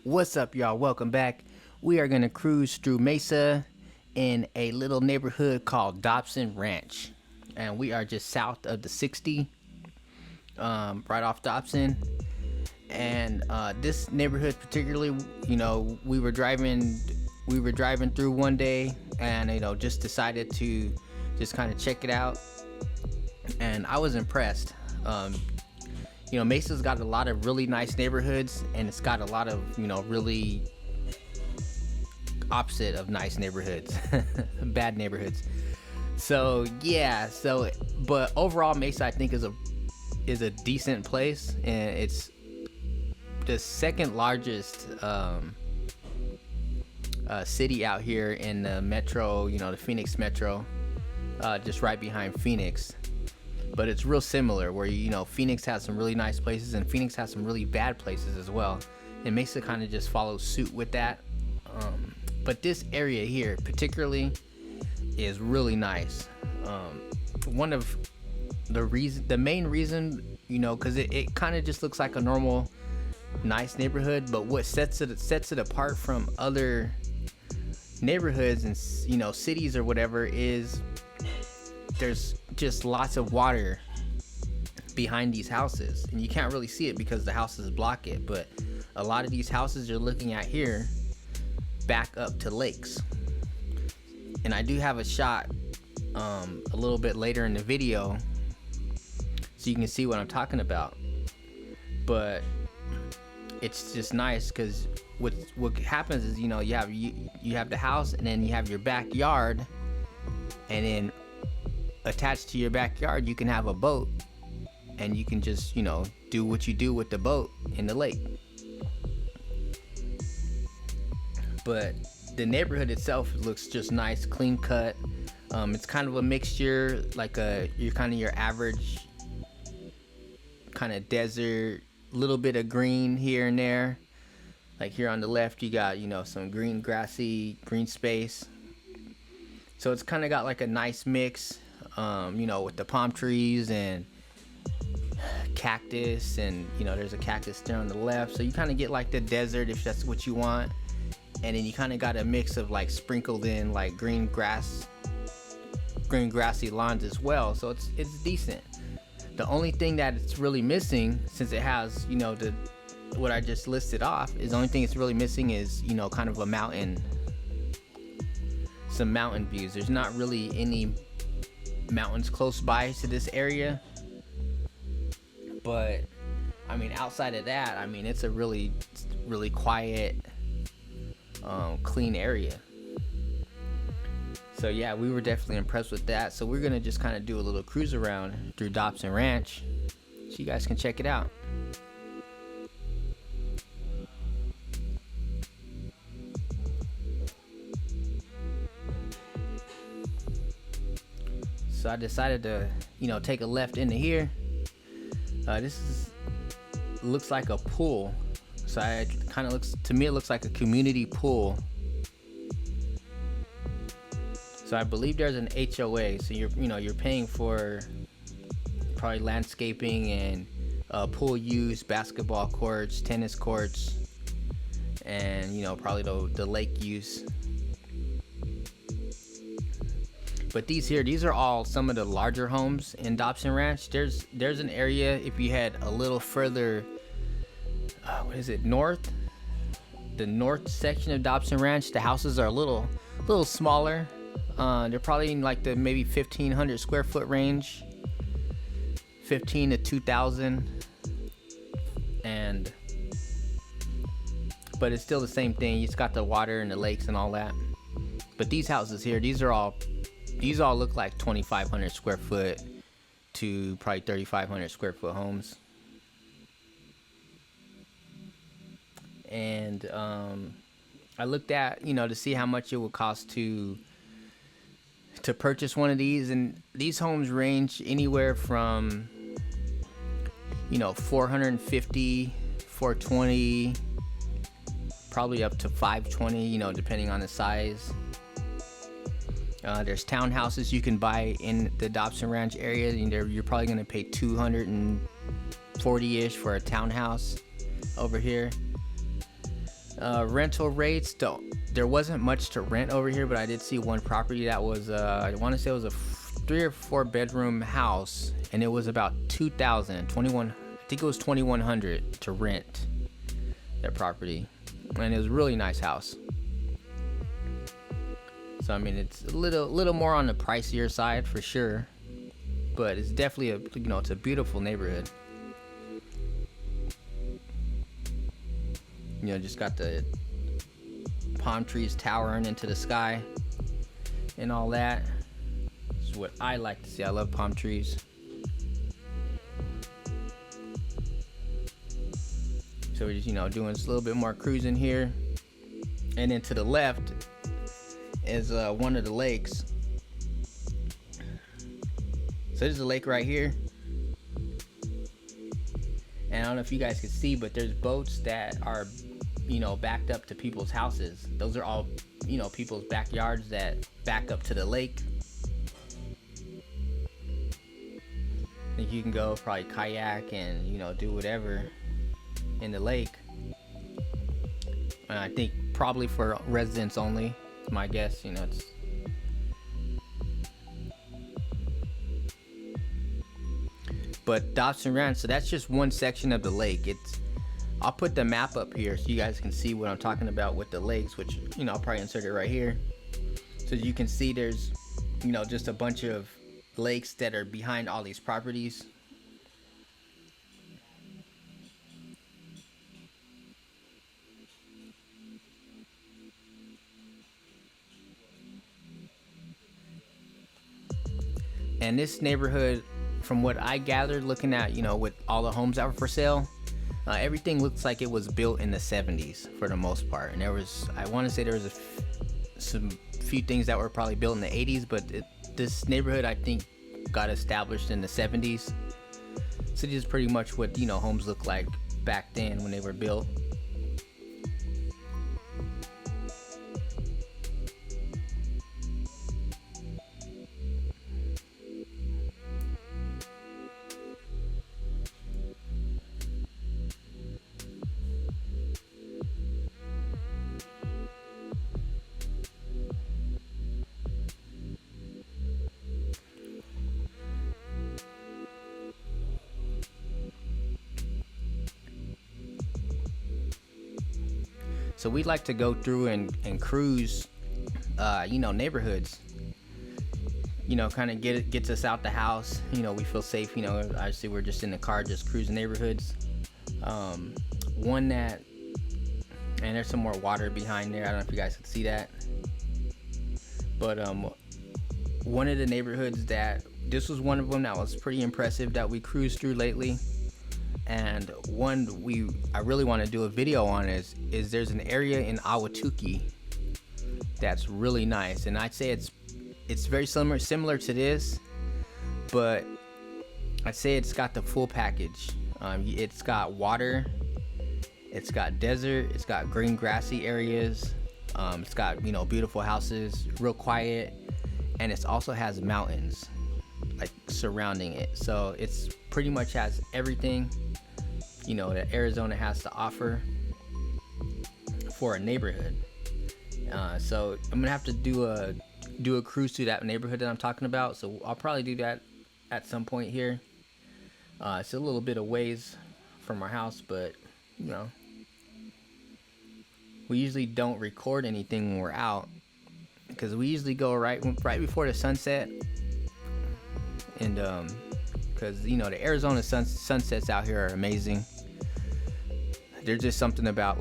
What's up, y'all? Welcome back. We are going to cruise through Mesa in a little neighborhood called Dobson Ranch. And we are just south of the 60, right off Dobson. And this neighborhood particularly, we were driving through one day and, just decided to just kind of check it out. And I was impressed. Mesa's got a lot of really nice neighborhoods, and it's got a lot of, really opposite of nice neighborhoods, bad neighborhoods. But overall, Mesa I think is a decent place, and it's the second largest city out here in the metro, the Phoenix metro, just right behind Phoenix. But it's real similar where, Phoenix has some really nice places and Phoenix has some really bad places as well. And Mesa kind of just follows suit with that. But this area here particularly is really nice. One of the main reason, because it kind of just looks like a normal nice neighborhood, but what sets it apart from other neighborhoods and, cities or whatever is there's just lots of water behind these houses, and you can't really see it because the houses block it, but a lot of these houses you're looking at here back up to lakes. And I do have a shot a little bit later in the video so you can see what I'm talking about. But it's just nice because what happens is, you have the house, and then you have your backyard, and then attached to your backyard you can have a boat, and you can just do what you do with the boat in the lake. But the neighborhood itself looks just nice, clean cut. It's kind of a mixture, like your average kind of desert, little bit of green here and there. Like here on the left you got some green space, so it's kind of got like a nice mix, with the palm trees and cactus, and there's a cactus there on the left, so you kind of get like the desert if that's what you want. And then you kind of got a mix of like sprinkled in like green grassy lawns as well, so it's decent. The only thing that it's really missing, since it has what I just listed off, is the only thing it's really missing is kind of some mountain views. There's not really any mountains close by to this area, but I mean outside of that, I mean it's a really quiet, clean area. So yeah, we were definitely impressed with that. So we're gonna just kind of do a little cruise around through Dobson Ranch so you guys can check it out. So I decided to take a left into here. Looks like a pool. So it looks like a community pool. So I believe there's an HOA, so you're paying for probably landscaping and pool use, basketball courts, tennis courts, and probably the lake use. But these are all some of the larger homes in Dobson Ranch. There's an area, if you head a little further, north? The north section of Dobson Ranch, the houses are a little smaller. They're probably in like the maybe 1,500 square foot range, 15 to 2,000, but it's still the same thing. It's got the water and the lakes and all that. But these houses here, these all look like 2,500 square foot to probably 3,500 square foot homes. And I looked at to see how much it would cost to purchase one of these, and these homes range anywhere from 450, 420, probably up to 520, depending on the size. There's townhouses you can buy in the Dobson Ranch area. You're probably going to pay $240-ish for a townhouse. over here. Rental rates, there wasn't much to rent over here, but I did see one property that was I want to say it was a 3 or 4 bedroom house, and it was about 21 I think it was 2100 to rent that property, and it was a really nice house. So I mean, it's a little more on the pricier side for sure, but it's definitely it's a beautiful neighborhood. Just got the palm trees towering into the sky and all that. This is what I like to see. I love palm trees. So we're just doing just a little bit more cruising here, and then to the left is one of the lakes. So there's a lake right here, and I don't know if you guys can see, but there's boats that are backed up to people's houses. Those are all people's backyards that back up to the lake. I think you can go probably kayak and do whatever in the lake. And I think probably for residents only, it's my guess. It's but Dobson Ranch, so that's just one section of the lake. I'll put the map up here so you guys can see what I'm talking about with the lakes, which I'll probably insert it right here, so you can see there's just a bunch of lakes that are behind all these properties. And this neighborhood, from what I gathered looking at with all the homes that were for sale, everything looks like it was built in the 70s for the most part. And I want to say there was some few things that were probably built in the 80s, but this neighborhood I think got established in the 70s. So this is pretty much what homes look like back then when they were built. So we like to go through and cruise, neighborhoods. Kind of gets us out the house. We feel safe. Obviously we're just in the car, just cruising neighborhoods. One that, and there's some more water behind there. I don't know if you guys can see that. But one of the neighborhoods this was one of them that was pretty impressive that we cruised through lately. And one I really want to do a video on is there's an area in Ahwatukee that's really nice, and I'd say it's very similar to this, but I'd say it's got the full package. It's got water, it's got desert, it's got green grassy areas, it's got beautiful houses, real quiet, and it also has mountains like surrounding it. So it's pretty much has everything that Arizona has to offer for a neighborhood. So I'm gonna have to do a cruise through that neighborhood that I'm talking about. So I'll probably do that at some point here. It's a little bit of ways from our house, but we usually don't record anything when we're out because we usually go right before the sunset. And because the Arizona sunsets out here are amazing. There's just something about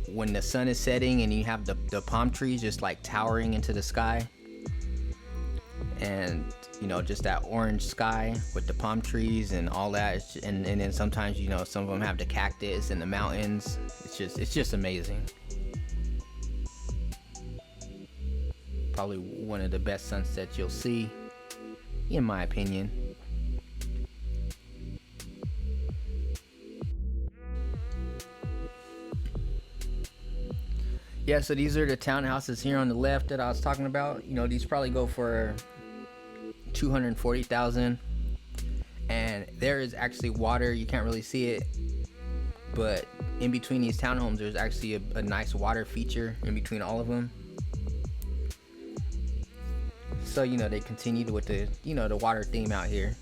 when the sun is setting and you have the palm trees just like towering into the sky, and just that orange sky with the palm trees and all that, and then sometimes some of them have the cactus and the mountains. It's just amazing. Probably one of the best sunsets you'll see, in my opinion. Yeah, so these are the townhouses here on the left that I was talking about. These probably go for $240,000, and there is actually water. You can't really see it, but in between these townhomes, there's actually a nice water feature in between all of them. So, you know, they continued with the, you know, the water theme out here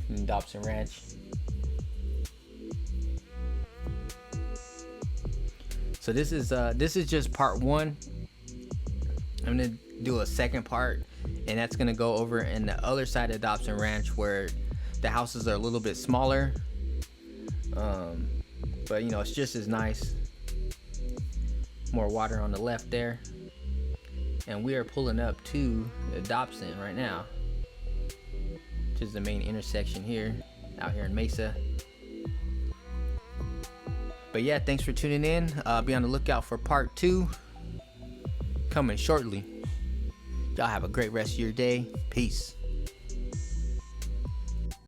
in Dobson Ranch. So this is just part one. I'm gonna do a second part, and that's gonna go over in the other side of Dobson Ranch where the houses are a little bit smaller, but you know, it's just as nice. More water on the left there, and we are pulling up to Dobson right now, which is the main intersection here out here in Mesa. But yeah, thanks for tuning in. Be on the lookout for part 2 coming shortly. Y'all have a great rest of your day. Peace.